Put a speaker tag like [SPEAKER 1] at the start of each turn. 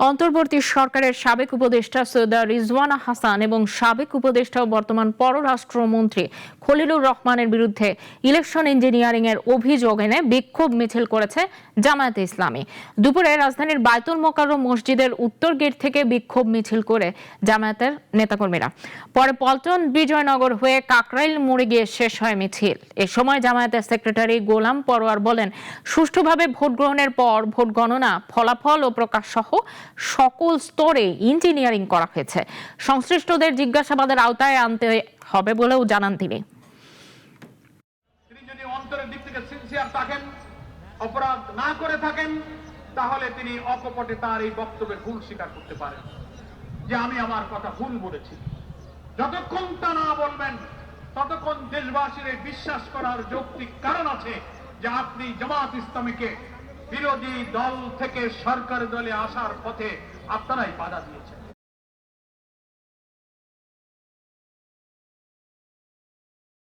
[SPEAKER 1] অন্তর্বর্তী সরকারের সাবেক উপদেষ্টা সৈয়দা রিজওয়ানা হাসান এবং সাবেক উপদেষ্টা ও বর্তমান পররাষ্ট্রমন্ত্রী খলিলুর রহমানের বিরুদ্ধে ইলেকশন ইঞ্জিনিয়ারিং এর অভিযোগ এনে বিক্ষোভ মিছিল করেছে জামায়াতে ইসলামী। দুপুরে রাজধানীর বায়তুল মোকাররম মসজিদের উত্তর গেট থেকে বিক্ষোভ মিছিল করে জামায়াতের নেতাকর্মীরা পরে পল্টন বিজয়নগর হয়ে কাকরাইল মোড়ে গিয়ে শেষ হয় মিছিল। এ সময় জামায়াতের সেক্রেটারি গোলাম পরোয়ার বলেন, সুষ্ঠুভাবে ভোট গ্রহণের পর ভোট গণনা, ফলাফল ও প্রকাশ সহ সকল স্তরে ইঞ্জিনিয়ারিং করা হয়েছে। সংশ্লিষ্টদের জিজ্ঞাসাবাদের আওতায় আনতে হবে বলেও জানান তিনি।
[SPEAKER 2] যদি অন্তরের দিক থেকে সিনসিয়ার থাকেন, অপরাধ না করে থাকেন, তাহলে তিনি অকপটে তার এই বক্তব্যের ভুল স্বীকার করতে পারেন যে আমি আমার কথা ভুল বলেছি। যতক্ষণ তা না বলবেন ততক্ষণ দেশবাসীর বিশ্বাস করার যৌক্তিক কারণ আছে যে আপনি জামাত ইসলামীকে বিরোধী দল থেকে সরকারি দলে আসার পথে আপনারাই বাধা দিয়েছেন।